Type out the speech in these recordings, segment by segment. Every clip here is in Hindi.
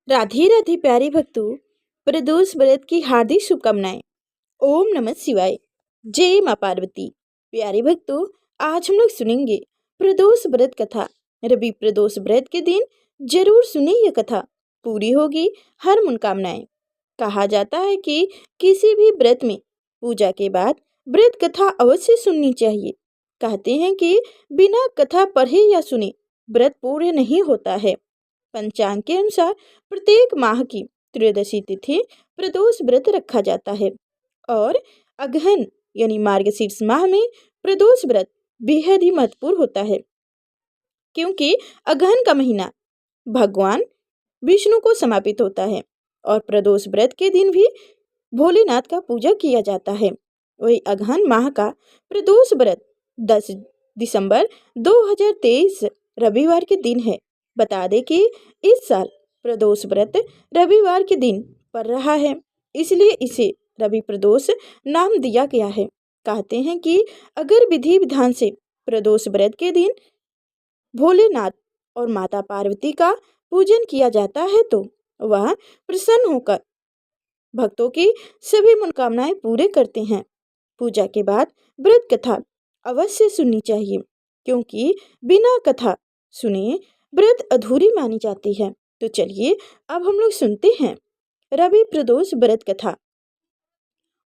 राधे राधे प्यारे भक्तों, प्रदोष व्रत की हार्दिक शुभकामनाएं। ओम नमः शिवाय। जय माँ पार्वती। प्यारे भक्तों, आज हम लोग सुनेंगे प्रदोष व्रत कथा। रवि प्रदोष व्रत के दिन जरूर सुने यह कथा, पूरी होगी हर मनोकामनाएं। कहा जाता है कि किसी भी व्रत में पूजा के बाद व्रत कथा अवश्य सुननी चाहिए। कहते हैं कि बिना कथा पढ़े या सुने व्रत पूर्ण नहीं होता है। पंचांग के अनुसार प्रत्येक माह की त्रयोदशी तिथि प्रदोष व्रत रखा जाता है और अगहन यानी मार्गशीर्ष माह में प्रदोष व्रत बेहद ही महत्वपूर्ण होता है, क्योंकि अगहन का महीना भगवान विष्णु को समर्पित होता है और प्रदोष व्रत के दिन भी भोलेनाथ का पूजा किया जाता है। वही अगहन माह का प्रदोष व्रत 10 दिसंबर 2023 रविवार के दिन है। बता दें कि इस साल प्रदोष व्रत रविवार के दिन पड़ रहा है, इसलिए इसे रवि प्रदोष नाम दिया गया है। कहते हैं कि अगर विधि विधान से प्रदोष व्रत के दिन भोलेनाथ और माता पार्वती का पूजन किया जाता है तो वह प्रसन्न होकर भक्तों की सभी मनोकामनाएं पूरे करते हैं। पूजा के बाद व्रत कथा अवश्य सुननी चाहिए, क्योंकि बिना कथा सुने व्रत अधूरी मानी जाती है। तो चलिए अब हम लोग सुनते हैं रवि प्रदोष व्रत कथा।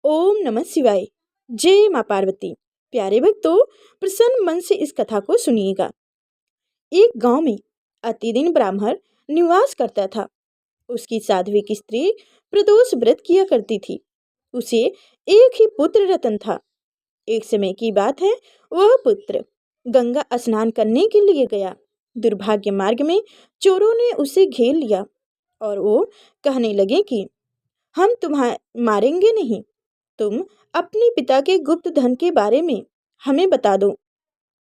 ओम नमः शिवाय। जय माँ पार्वती। प्यारे भक्तों, प्रसन्न मन से इस कथा को सुनिएगा। एक गांव में अतिदिन ब्राह्मण निवास करता था। उसकी साध्वी की स्त्री प्रदोष व्रत किया करती थी। उसे एक ही पुत्र रतन था। एक समय की बात है, वह पुत्र गंगा स्नान करने के लिए गया। दुर्भाग्य मार्ग में चोरों ने उसे घेर लिया और वो कहने लगे कि हम तुम्हें मारेंगे नहीं, तुम अपने पिता के गुप्त धन के बारे में हमें बता दो।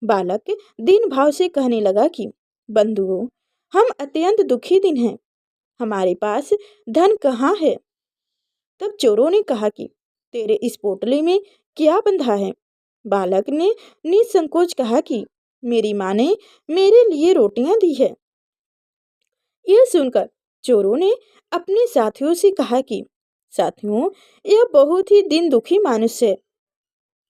बालक दीन भाव से कहने लगा कि बंधुओं, हम अत्यंत दुखी दिन हैं, हमारे पास धन कहाँ है। तब चोरों ने कहा कि तेरे इस पोटली में क्या बंधा है। बालक ने निसंकोच कहा कि मेरी माँ ने मेरे लिए रोटियां दी है। यह सुनकर चोरों ने अपने साथियों से कहा कि साथियों, यह बहुत ही दिन दुखी मनुष्य है,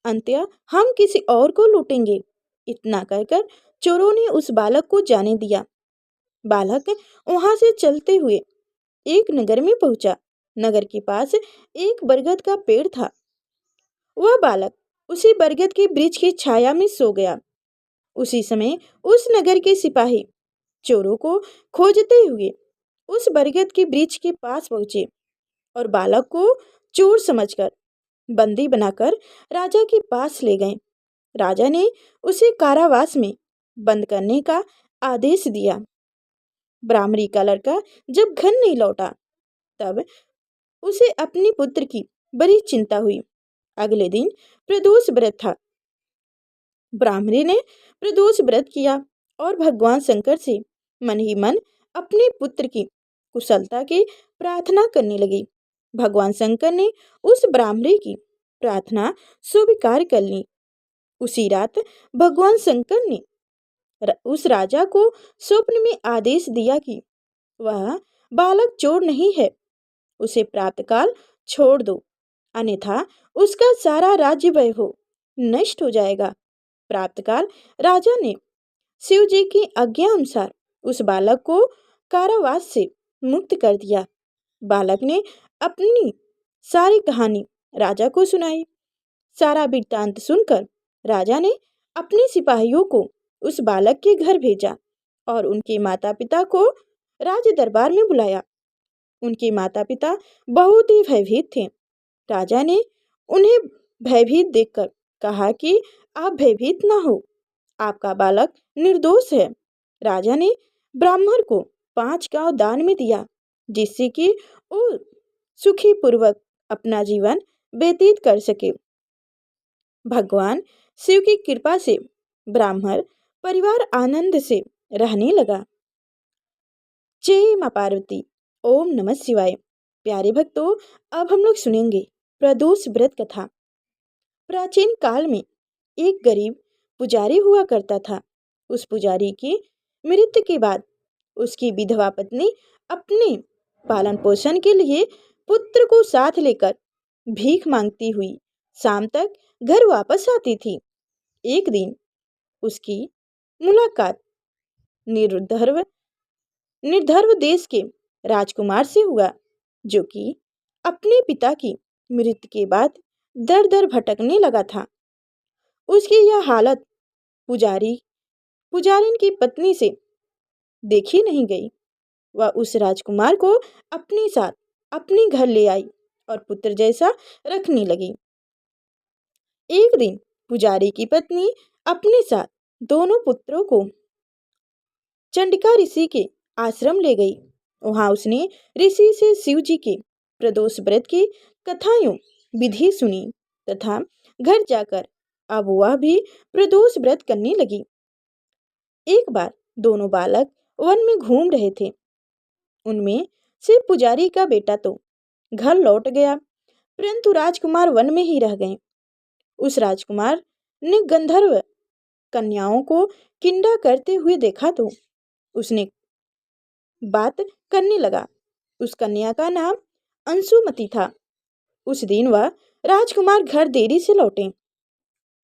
अंत्य हम किसी और को लूटेंगे। इतना कहकर चोरों ने उस बालक को जाने दिया। बालक वहां से चलते हुए एक नगर में पहुंचा। नगर के पास एक बरगद का पेड़ था। वह बालक उसी बरगद के वृक्ष की छाया में सो गया। उसी समय उस नगर के सिपाही चोरों को खोजते हुए उस बरगद के वृक्ष के पास पहुंचे और बालक को चोर समझकर बंदी बनाकर राजा के पास ले गए। राजा ने उसे कारावास में बंद करने का आदेश दिया। ब्राह्मणी का लड़का जब घर नहीं लौटा, तब उसे अपने पुत्र की बड़ी चिंता हुई। अगले दिन प्रदोष व्रत था। ब्राह्मणी ने प्रदोष व्रत किया और भगवान शंकर से मन ही मन अपने पुत्र की कुशलता की प्रार्थना करने लगी। भगवान शंकर ने उस ब्राह्मणी की प्रार्थना स्वीकार कर ली। उसी रात भगवान शंकर ने उस राजा को स्वप्न में आदेश दिया कि वह बालक चोर नहीं है, उसे प्रातःकाल छोड़ दो, अन्यथा उसका सारा राज्य वैभव नष्ट हो जाएगा। प्रातःकाल राजा ने शिव जी की आज्ञा अनुसार उस बालक को कारावास से मुक्त कर दिया। बालक ने अपनी सारी कहानी राजा को सुनाई। सारा वृत्तांत सुनकर राजा ने अपने सिपाहियों को उस बालक के घर भेजा और उनके माता पिता को राज दरबार में बुलाया। उनके माता पिता बहुत ही भयभीत थे। राजा ने उन्हें भयभीत देखकर कहा कि आप भयभीत ना हो, आपका बालक निर्दोष है। राजा ने ब्राह्मण को 5 गांव दान में दिया, जिससे कि वो सुखी पूर्वक अपना जीवन व्यतीत कर सके। भगवान शिव की कृपा से ब्राह्मण परिवार आनंद से रहने लगा। जय माँ पार्वती। ओम नमः शिवाय। प्यारे भक्तों, अब हम लोग सुनेंगे प्रदोष व्रत कथा। प्राचीन काल में एक गरीब पुजारी हुआ करता था। उस पुजारी की मृत्यु के बाद उसकी विधवा पत्नी अपने पालन पोषण के लिए पुत्र को साथ लेकर भीख मांगती हुई शाम तक घर वापस आती थी। एक दिन उसकी मुलाकात निर्धर्व निर्धर्व देश के राजकुमार से हुआ, जो कि अपने पिता की मृत्यु के बाद दर दर भटकने लगा था। उसकी यह हालत पुजारिन की पत्नी से देखी नहीं गई। वह उस राजकुमार को अपने साथ अपने घर ले आई और पुत्र जैसा रखने लगी। एक दिन पुजारी की पत्नी अपने साथ दोनों पुत्रों को चंडिका ऋषि के आश्रम ले गई। वहां उसने ऋषि से शिव जी के प्रदोष व्रत की कथाएं विधि सुनी तथा घर जाकर अब वह भी प्रदोष व्रत करने लगी। एक बार दोनों बालक वन में घूम रहे थे। उनमें से पुजारी का बेटा तो घर लौट गया, परंतु राजकुमार वन में ही रह गए। उस राजकुमार ने गंधर्व कन्याओं को किंडा करते हुए देखा तो उसने बात करने लगा। उस कन्या का नाम अंशुमति था। उस दिन वह राजकुमार घर देरी से लौटे।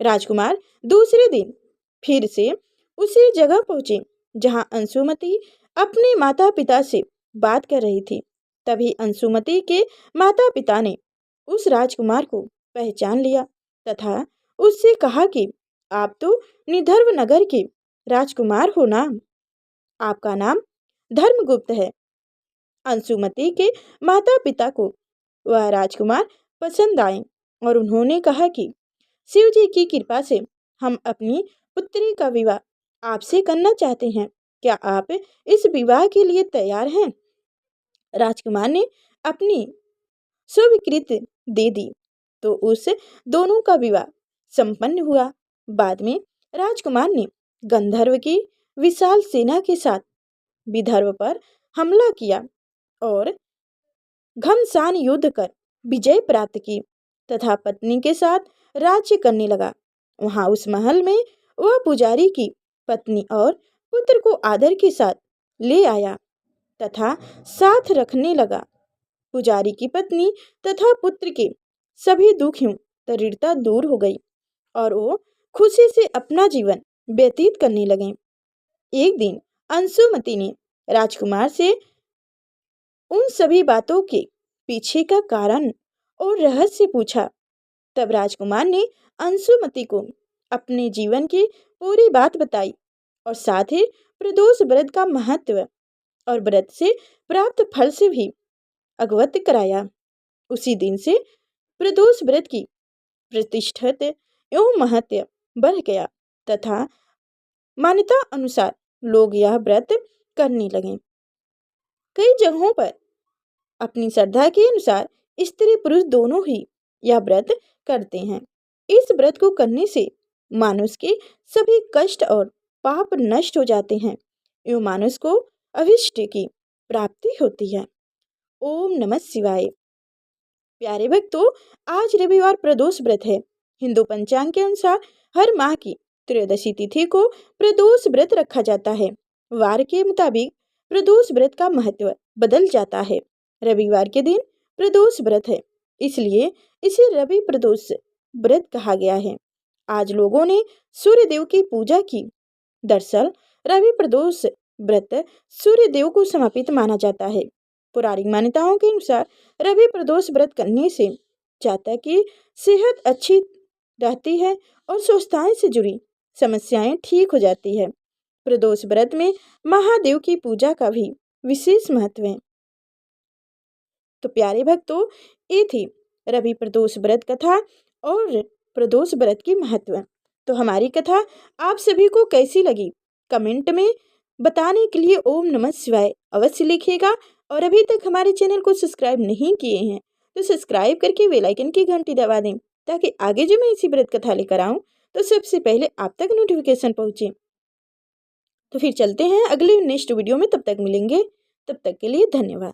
राजकुमार दूसरे दिन फिर से उसी जगह पहुंचे जहां अंशुमति अपने माता पिता से बात कर रही थी। तभी अंशुमति के माता पिता ने उस राजकुमार को पहचान लिया तथा उससे कहा कि आप तो निधर्व नगर के राजकुमार हो ना, आपका नाम धर्मगुप्त है। अंशुमति के माता पिता को वह राजकुमार पसंद आए और उन्होंने कहा कि शिव जी की कृपा से हम अपनी पुत्री का विवाह आपसे करना चाहते हैं। क्या आप इस विवाह के लिए तैयार हैं? राजकुमार ने अपनी स्वीकृति दे दी तो उस दोनों का विवाह संपन्न हुआ। बाद में राजकुमार ने गंधर्व की विशाल सेना के साथ विदर्भ पर हमला किया और घमसान युद्ध कर विजय प्राप्त की तथा पत्नी के साथ राज्य करने लगा। वहां उस महल में वह पुजारी की पत्नी और पुत्र को आदर के साथ ले आया तथा साथ रखने लगा। पुजारी की पत्नी तथा पुत्र के सभी दुखों दरिद्रता दूर हो गई और वो खुशी से अपना जीवन व्यतीत करने लगे। एक दिन अंशुमति ने राजकुमार से उन सभी बातों के पीछे का कारण और रहस्य पूछा। तब राजकुमार ने अंशुमति को अपने जीवन की पूरी बात बताई और साथ ही प्रदोष व्रत का महत्व और व्रत से प्राप्त फल से भी अवगत कराया। उसी दिन से प्रदोष व्रत की प्रतिष्ठित एवं महत्व बढ़ गया तथा मान्यता अनुसार लोग यह व्रत करने लगे। कई जगहों पर अपनी श्रद्धा के अनुसार स्त्री पुरुष दोनों ही यह व्रत करते हैं। इस व्रत को करने से मानुष के सभी कष्ट और पाप नष्ट हो जाते हैं एवं मानुष को अभिष्ट की प्राप्ति होती है। ओम नमः शिवाय। प्यारे भक्तों, आज रविवार प्रदोष व्रत है। हिंदू पंचांग के अनुसार हर माह की त्रयोदशी तिथि को प्रदोष व्रत रखा जाता है। वार के मुताबिक प्रदोष व्रत का महत्व बदल जाता है। रविवार के दिन प्रदोष व्रत है, इसलिए इसे रवि प्रदोष व्रत कहा गया है। आज लोगों ने सूर्य देव की पूजा की। दरअसल रवि प्रदोष व्रत सूर्य देव को समर्पित माना जाता है। पौराणिक मान्यताओं के अनुसार रवि प्रदोष व्रत करने से जातक की सेहत अच्छी रहती है और स्वस्थता से जुड़ी समस्याएं ठीक हो जाती है। प्रदोष व्रत में महादेव की पूजा का भी विशेष महत्व है। तो प्यारे भक्तों, ये थी रवि प्रदोष व्रत कथा और प्रदोष व्रत की महत्व। तो हमारी कथा आप सभी को कैसी लगी कमेंट में बताने के लिए ओम नमः शिवाय अवश्य लिखिएगा। और अभी तक हमारे चैनल को सब्सक्राइब नहीं किए हैं तो सब्सक्राइब करके बेल आइकन की घंटी दबा दें, ताकि आगे जो मैं इसी व्रत कथा लेकर आऊँ तो सबसे पहले आप तक नोटिफिकेशन पहुँचे। तो फिर चलते हैं अगले नेक्स्ट वीडियो में, तब तक मिलेंगे। तब तक के लिए धन्यवाद।